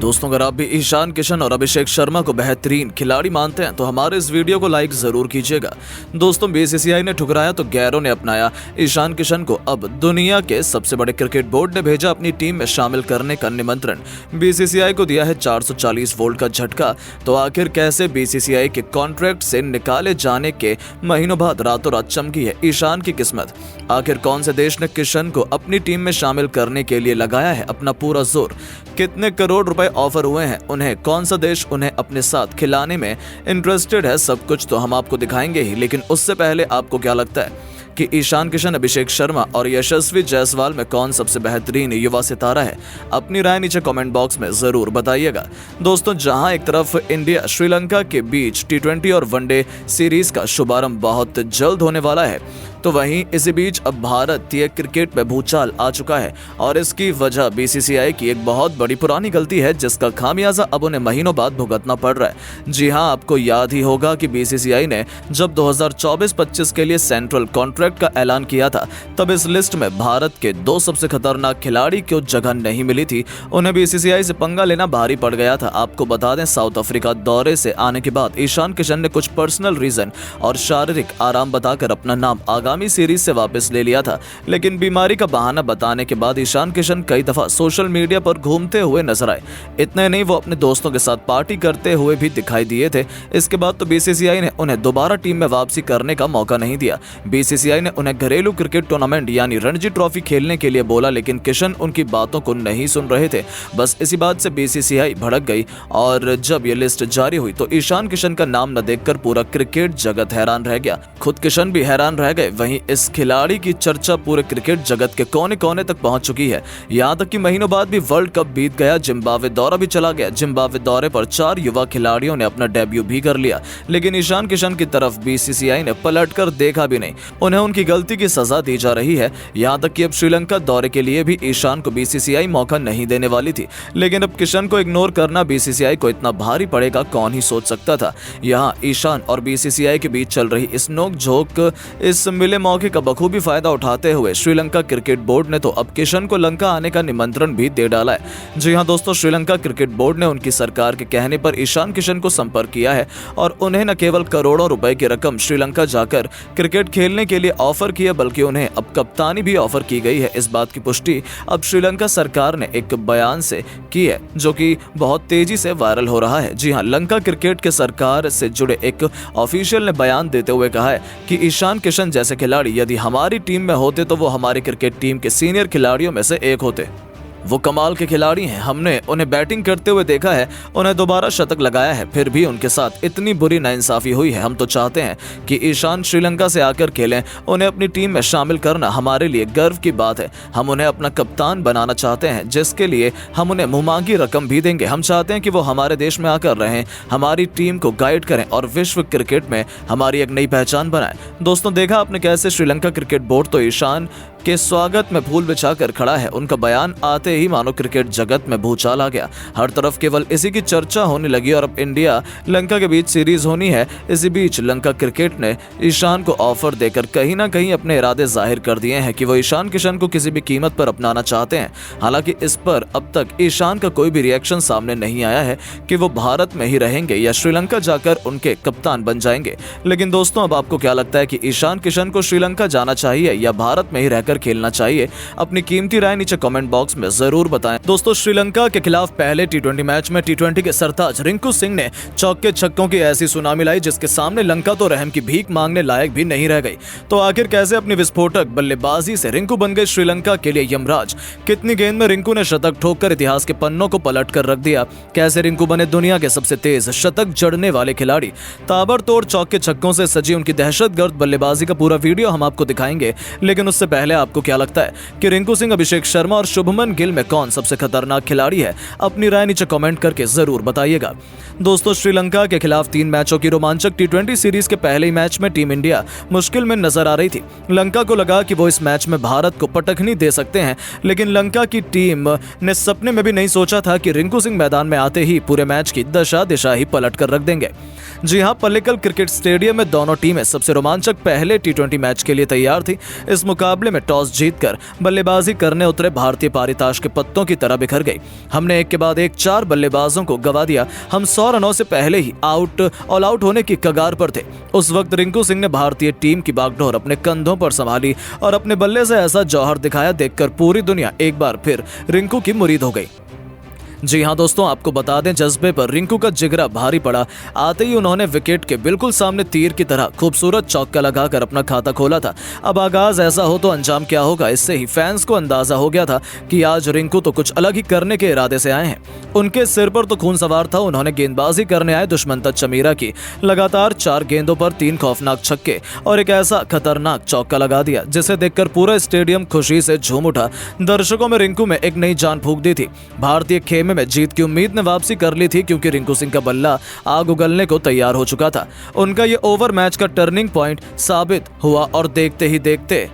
दोस्तों, अगर आप भी ईशान किशन और अभिषेक शर्मा को बेहतरीन खिलाड़ी मानते हैं तो हमारे इस वीडियो को लाइक जरूर कीजिएगा। दोस्तों, बीसीसीआई ने ठुकराया तो गैरों ने अपनाया। ईशान किशन को अब दुनिया के सबसे बड़े क्रिकेट बोर्ड ने भेजा अपनी टीम में शामिल करने का निमंत्रण। बीसीसीआई को दिया है 440 वोल्ट का झटका। तो आखिर कैसे बीसीसीआई के कॉन्ट्रैक्ट से निकाले जाने के महीनों बाद रातों रात चमकी है ईशान की किस्मत। आखिर कौन से देश ने किशन को अपनी टीम में शामिल करने के लिए लगाया है अपना पूरा जोर? कितने करोड़ रुपए ऑफर हुए हैं उन्हें? कौन सा देश उन्हें अपने साथ खिलाने में इंटरेस्टेड है? सब कुछ तो हम आपको दिखाएंगे ही, लेकिन उससे पहले आपको क्या लगता है कि ईशान किशन, अभिषेक शर्मा और यशस्वी जायसवाल में कौन सबसे बेहतरीन युवा सितारा है? अपनी राय नीचे कमेंट बॉक्स में जरूर बताइएगा। दोस्तों, जहां एक तरफ इंडिया श्रीलंका के बीच T20 और वनडे सीरीज का शुभारंभ बहुत जल्द होने वाला है, तो वहीं इसी बीच अब भारतीय क्रिकेट में भूचाल आ चुका है और इसकी वजह बीसीसीआई की एक बहुत बड़ी पुरानी गलती है, जिसका खामियाजा अब उन्हें महीनों बाद भुगतना पड़ रहा है। जी हां, आपको याद ही होगा कि बीसीसीआई ने जब 2024-25 के लिए सेंट्रल कॉन्ट्रैक्ट का ऐलान किया था, तब इस लिस्ट में भारत के दो सबसे खतरनाक खिलाड़ी को जगह नहीं मिली थी। उन्हें बीसीसीआई से पंगा लेना भारी पड़ गया था। आपको बता दें, साउथ अफ्रीका दौरे से आने के बाद ईशान किशन ने कुछ पर्सनल रीजन और शारीरिक आराम बताकर अपना नाम आगामी सीरीज से वापस ले लिया था, लेकिन बीमारी का बहाना बताने के बाद ईशान किशन कई दफा सोशल मीडिया पर घूमते हुए नजर आए। इतने नहीं, वो अपने दोस्तों के साथ पार्टी करते हुए भी दिखाई दिए थे। इसके बाद तो बीसीसीआई ने उन्हें दोबारा टीम में वापसी करने का मौका नहीं दिया। बीसीसीआई ने उन्हें घरेलू क्रिकेट टूर्नामेंट यानी रणजी ट्रॉफी खेलने के लिए बोला, लेकिन किशन उनकी बातों को नहीं सुन रहे थे। बस इसी बात से बीसीसीआई भड़क गई और जब ये लिस्ट जारी हुई तो ईशान किशन का नाम न देखकर पूरा क्रिकेट जगत हैरान रह गया। खुद किशन भी हैरान रह गए। वहीं इस खिलाड़ी की चर्चा पूरे क्रिकेट जगत के कोने कोने तक पहुंच चुकी है। यहां तक कि महीनों बाद भी वर्ल्ड कप बीत गया, जिम्बाब्वे दौरा भी चला गया। जिम्बाब्वे दौरे पर 4 युवा खिलाड़ियों ने अपना डेब्यू भी कर लिया, लेकिन ईशान किशन की तरफ बीसीसीआई ने पलटकर देखा भी नहीं। उन्हें उनकी गलती की सजा दी जा रही है। यहां तक कि अब श्रीलंका दौरे के लिए भी ईशान को बीसीसीआई मौका नहीं देने वाली थी, लेकिन अब किशन को इग्नोर करना बीसीसीआई को इतना भारी पड़ेगा, कौन ही सोच सकता था। यहाँ ईशान और बीसीसीआई के बीच चल रही इस नोक-झोंक, इस मिले मौके का बखूबी फायदा उठाते हुए श्रीलंका क्रिकेट बोर्ड ने तो अब किशन को लंका आने का निमंत्रण भी दे डाला है। जी हां दोस्तों, श्रीलंका क्रिकेट बोर्ड ने उनकी सरकार के कहने पर ईशान किशन को संपर्क किया है और उन्हें न केवल करोड़ों रुपए की रकम श्रीलंका जाकर क्रिकेट खेलने के लिए ऑफर किया, बल्कि उन्हें अब कप्तानी भी ऑफर की गई है। इस बात की पुष्टि अब श्रीलंका सरकार ने एक बयान से की है, जो कि बहुत तेजी से वायरल हो रहा है। जी हां, लंका क्रिकेट के सरकार से जुड़े एक ऑफिशियल ने बयान देते हुए कहा है कि ईशान किशन जैसे खिलाड़ी यदि हमारी टीम में होते तो वो हमारी क्रिकेट टीम के सीनियर खिलाड़ियों में से एक होते। वो कमाल के खिलाड़ी हैं। हमने उन्हें बैटिंग करते हुए देखा है, उन्हें दोबारा शतक लगाया है, फिर भी उनके साथ इतनी बुरी नाइंसाफी हुई है। हम तो चाहते हैं कि ईशान श्रीलंका से आकर खेलें। उन्हें अपनी टीम में शामिल करना हमारे लिए गर्व की बात है। हम उन्हें अपना कप्तान बनाना चाहते हैं, जिसके लिए हम उन्हें मुंहमांगी रकम भी देंगे। हम चाहते हैं कि वो हमारे देश में आकर रहें, हमारी टीम को गाइड करें और विश्व क्रिकेट में हमारी एक नई पहचान बनाएं। दोस्तों, देखा आपने कैसे श्रीलंका क्रिकेट बोर्ड तो ईशान के स्वागत में फूल बिछाकर खड़ा है। उनका बयान आते ही मानो क्रिकेट जगत में भूचाल आ गया। हर तरफ केवल इसी की चर्चा होने लगी और अब इंडिया लंका के बीच सीरीज होनी है। इसी बीच लंका क्रिकेट ने ईशान को ऑफर देकर कहीं ना कहीं अपने इरादे जाहिर कर दिए हैं कि वो ईशान किशन को किसी भी कीमत पर अपनाना चाहते हैं। हालांकि इस पर अब तक ईशान का कोई भी रिएक्शन सामने नहीं आया है कि वो भारत में ही रहेंगे या श्रीलंका जाकर उनके कप्तान बन जाएंगे। लेकिन दोस्तों, अब आपको क्या लगता है कि ईशान किशन को श्रीलंका जाना चाहिए या भारत में ही रहकर खेलना चाहिए? अपनी कीमती राय नीचे कमेंट बॉक्स में जरूर बताएं। दोस्तों, श्रीलंका के खिलाफ पहले T20 मैच में T20 के सरताज रिंकू सिंह ने चौके छक्कों की ऐसी सुनामी लाई, जिसके सामने लंका तो रहम की भीख मांगने लायक भी नहीं रह गई। तो आखिर कैसे अपनी विस्फोटक बल्लेबाजी से रिंकू बन गए श्रीलंका के लिए यमराज? कितनी गेंद में रिंकू ने शतक ठोककर इतिहास के पन्नों को पलट कर रख दिया? कैसे रिंकू बने दुनिया के सबसे तेज शतक जड़ने वाले खिलाड़ी? ताबड़तोड़ चौके छक्कों से सजी उनकी दहशतगर्द बल्लेबाजी का पूरा वीडियो हम आपको दिखाएंगे, लेकिन उससे पहले आपको क्या लगता है कि रिंकू सिंह, अभिषेक शर्मा और शुभमन गिल में कौन सबसे खतरनाक खिलाड़ी है? अपनी राय नीचे कमेंट करके जरूर बताइएगा। दोस्तों, श्रीलंका के खिलाफ 3 मैचों की रोमांचक T20 सीरीज के पहले ही मैच में टीम इंडिया मुश्किल में नजर आ रही थी। लंका को लगा कि वो इस मैच में भारत को पटखनी दे सकते हैं, लेकिन लंका की टीम ने सपने में भी नहीं सोचा था कि रिंकू सिंह मैदान में आते ही पूरे मैच की दशा दिशा ही पलट कर रख देंगे। जी हां, पल्लिकल क्रिकेट स्टेडियम में दोनों टीमें सबसे रोमांचक पहले T20 मैच के लिए तैयार थी। इस मुकाबले में टॉस जीतकर बल्लेबाजी करने उतरे भारतीय पारी ताश के पत्तों की तरह बिखर गई। हमने एक के बाद एक 4 बल्लेबाजों को गवा दिया। हम 100 रनों से पहले ही ऑल आउट होने की कगार पर थे। उस वक्त रिंकू सिंह ने भारतीय टीम की बागडोर अपने कंधों पर संभाली और अपने बल्ले से ऐसा जौहर दिखाया, देखकर पूरी दुनिया एक बार फिर रिंकू की मुरीद हो गई। जी हाँ दोस्तों, आपको बता दें, जज्बे पर रिंकू का जिगरा भारी पड़ा। आते ही उन्होंने विकेट के बिल्कुल सामने तीर की तरह खूबसूरत चौका लगाकर अपना खाता खोला था। अब आगाज ऐसा हो तो अंजाम क्या होगा, इससे ही फैंस को अंदाजा हो गया था कि आज रिंकू तो कुछ अलग ही करने के इरादे से आए हैं। उनके सिर पर तो खून सवार था। उन्होंने गेंदबाजी करने आए दुश्मन तक चमीरा की लगातार 4 गेंदों पर 3 खौफनाक छक्के और एक ऐसा खतरनाक चौका लगा दिया जिसे देखकर पूरा स्टेडियम खुशी से झूम उठा। दर्शकों में रिंकू में एक नई जान फूंक दी थी। भारतीय खेमे में जीत की उम्मीद ने वापसी कर ली थी, क्योंकि रिंकू सिंह का बल्ला आग उगलने को तैयार हो चुका था। उनका ये ओवर मैच का टर्निंग पॉइंट साबित हुआ और देखते ही देखते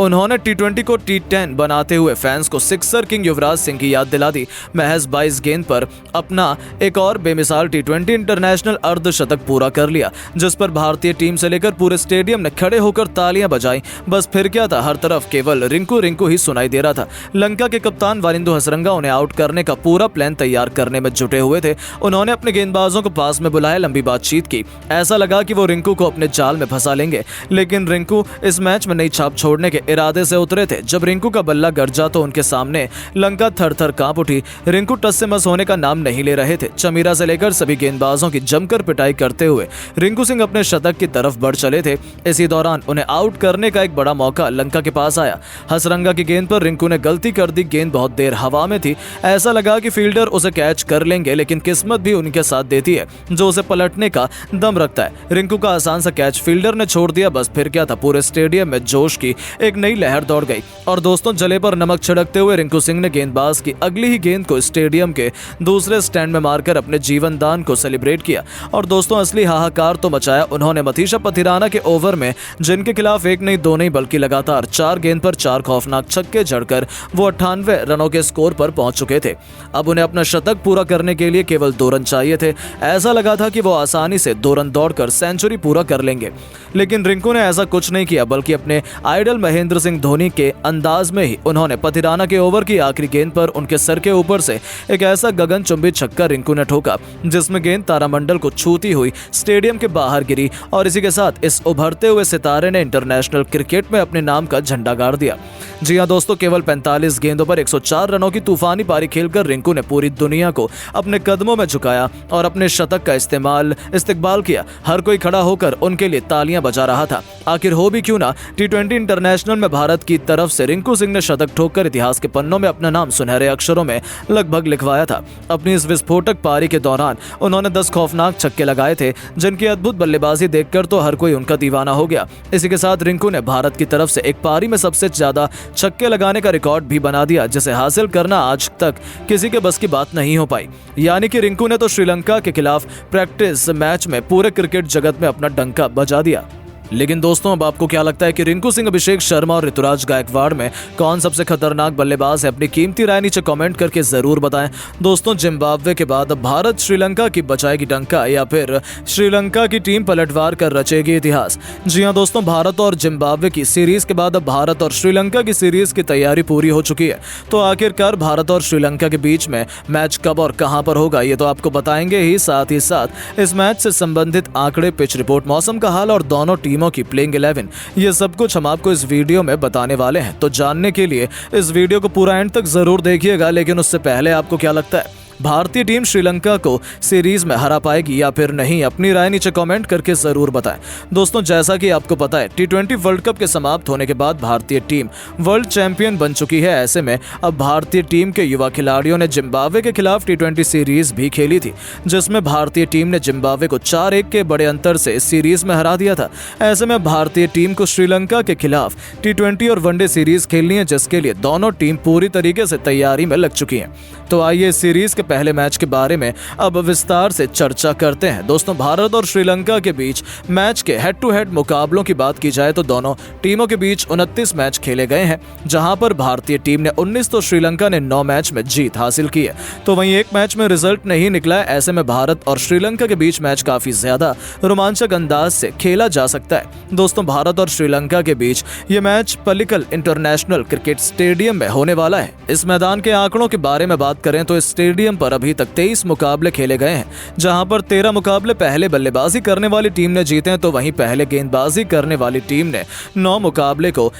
उन्होंने टी20 को टी10 बनाते हुए फैंस को सिक्सर किंग युवराज सिंह की याद दिला दी। महज 22 गेंद पर अपना एक और बेमिसाल टी20 इंटरनेशनल अर्धशतक पूरा कर लिया, जिस पर भारतीय टीम से लेकर पूरे स्टेडियम ने खड़े होकर तालियां बजाई। बस फिर क्या था, हर तरफ केवल रिंकू रिंकू ही सुनाई दे रहा था। लंका के कप्तान वारिंदु हसरंगा उन्हें आउट करने का पूरा प्लान तैयार करने में जुटे हुए थे। उन्होंने अपने गेंदबाजों को पास में बुलाया, लंबी बातचीत की। ऐसा लगा कि वो रिंकू को अपने जाल में फंसा लेंगे, लेकिन रिंकू इस मैच में नई छाप छोड़ने के इरादे से उतरे थे। जब रिंकू का बल्ला गरजा तो उनके सामने लंका थर-थर कांप उठी। रिंकू टस से मस होने का नाम नहीं ले रहे थे। चमीरा से लेकर सभी गेंदबाजों की जमकर पिटाई करते हुए रिंकू सिंह अपने शतक की तरफ बढ़ चले थे। इसी दौरान उन्हें आउट करने का एक बड़ा मौका लंका के पास आया। हसरंगा की गेंद पर रिंकू ने गलती कर दी। गेंद बहुत देर हवा में थी। ऐसा लगा कि फील्डर उसे कैच कर लेंगे, लेकिन किस्मत भी उनके साथ देती है जो उसे पलटने का दम रखता है। रिंकू का आसान सा कैच फील्डर ने छोड़ दिया। बस फिर क्या था, पूरे स्टेडियम में जोश की एक नई लहर दौड़ गई और दोस्तों जले पर नमक छिड़कते हुए रिंकू सिंह ने गेंदबाज की अगली ही गेंद को स्टेडियम के दूसरे स्टैंड में मारकर अपने जीवन दान को सेलिब्रेट किया। और दोस्तों असली हाहाकार तो मचाया उन्होंने मथीशा पथिराना के ओवर में, जिनके खिलाफ एक नहीं दो नहीं बल्कि लगातार 4 गेंद पर 4 खौफनाक छक्के जड़कर वो 98 रनों के स्कोर पर पहुंच चुके थे। अब उन्हें अपना शतक पूरा करने के लिए केवल 2 रन चाहिए थे। ऐसा लगा था कि वो आसानी से 2 रन दौड़कर सेंचुरी पूरा कर लेंगे, लेकिन रिंकू ने ऐसा कुछ नहीं किया, बल्कि अपने आइडल महेंद्र सिंह धोनी के अंदाज में ही उन्होंने पथिराना के ओवर की आखिरी गेंद पर उनके सर के ऊपर से एक ऐसा गगनचुंबी छक्का रिंकू ने ठोका, जिसमें गेंद तारामंडल को छूती हुई स्टेडियम के बाहर गिरी। और इसी के साथ इस उभरते हुए सितारे ने इंटरनेशनल क्रिकेट में अपने नाम का झंडा गाड़ दिया। जी हां दोस्तों, केवल 45 गेंदों पर 104 रनों की तूफानी पारी खेलकर रिंकू ने पूरी दुनिया को अपने कदमों में झुकाया और अपने शतक का इस्तेकबाल किया। हर कोई खड़ा होकर उनके लिए तालियां बजा रहा था। आखिर हो भी क्यों ना, टी20 इंटरनेशनल में भारत की तरफ से रिंकू सिंह ने शतक ठोककर इतिहास के पन्नों में अपना नाम सुनहरे अक्षरों में लगभग लिखवाया था। अपनी इस विस्फोटक पारी के दौरान उन्होंने 10 खौफनाक छक्के लगाए थे, जिनकी अद्भुत बल्लेबाजी देखकर तो हर कोई उनका दीवाना हो गया। इसी के साथ रिंकू ने भारत की तरफ से एक पारी में सबसे ज्यादा छक्के लगाने का रिकॉर्ड भी बना दिया, जिसे हासिल करना आज तक किसी के बस की बात नहीं हो पाई। यानी कि रिंकू ने तो श्रीलंका के खिलाफ प्रैक्टिस मैच में पूरे क्रिकेट जगत में अपना डंका बजा दिया। लेकिन दोस्तों, अब आपको क्या लगता है कि रिंकू सिंह, अभिषेक शर्मा और ऋतुराज गायकवाड़ में कौन सबसे खतरनाक बल्लेबाज है? अपनी कीमती राय नीचे कमेंट करके जरूर बताएं। दोस्तों, जिम्बाब्वे के बाद अब भारत श्रीलंका की बचाएगी डंका या फिर श्रीलंका की टीम पलटवार कर रचेगी इतिहास? जी हां दोस्तों, भारत और जिम्बाब्वे की सीरीज के बाद अब भारत और श्रीलंका की सीरीज की तैयारी पूरी हो चुकी है। तो आखिरकार भारत और श्रीलंका के बीच में मैच कब और कहां पर होगा, ये तो आपको बताएंगे ही। साथ ही साथ इस मैच से संबंधित आंकड़े, पिच रिपोर्ट, मौसम का हाल और दोनों टीमों की प्लेइंग 11, ये सब कुछ हम आपको इस वीडियो में बताने वाले हैं। तो जानने के लिए इस वीडियो को पूरा एंड तक जरूर देखिएगा। लेकिन उससे पहले आपको क्या लगता है, भारतीय टीम श्रीलंका को सीरीज में हरा पाएगी या फिर नहीं? अपनी राय नीचे कमेंट करके जरूर बताएं। दोस्तों, जैसा कि आपको पता है, टी20 वर्ल्ड कप के समाप्त होने के बाद भारतीय टीम वर्ल्ड चैंपियन बन चुकी है। ऐसे में अब भारतीय टीम के युवा खिलाड़ियों ने जिम्बाब्वे के खिलाफ टी20 सीरीज भी खेली थी, जिसमें भारतीय टीम ने जिम्बाब्वे को 4-1 के बड़े अंतर से सीरीज में हरा दिया था। ऐसे में भारतीय टीम को श्रीलंका के खिलाफ टी20 और वनडे सीरीज खेलनी है, जिसके लिए दोनों टीम पूरी तरीके से तैयारी में लग चुकी है। तो आइए सीरीज के पहले मैच के बारे में अब विस्तार से चर्चा करते हैं। दोस्तों, भारत और श्रीलंका के बीच मैच के हेड टू हेड मुकाबलों की बात की जाए तो दोनों टीमों के बीच 29 मैच खेले गए हैं, जहां पर भारतीय टीम ने 19 तो श्रीलंका ने 9 मैच में जीत हासिल की है। तो वहीं एक मैच में रिजल्ट नहीं निकला है। ऐसे में भारत और श्रीलंका के बीच मैच काफी ज्यादा रोमांचक अंदाज से खेला जा सकता है। दोस्तों, भारत और श्रीलंका के बीच ये match Pallikal international cricket stadium में होने वाला है। इस मैदान के आंकड़ों के बारे में बात करें तो इस स्टेडियम पर अभी तक 23 मुकाबले खेले गए हैं, जहां पर 13 मुकाबले पहले बल्लेबाजी करने वाली टीम ने जीते हैं, तो वहीं पहले गेंदबाजी करने वाली टीम ने 9 मुकाबले को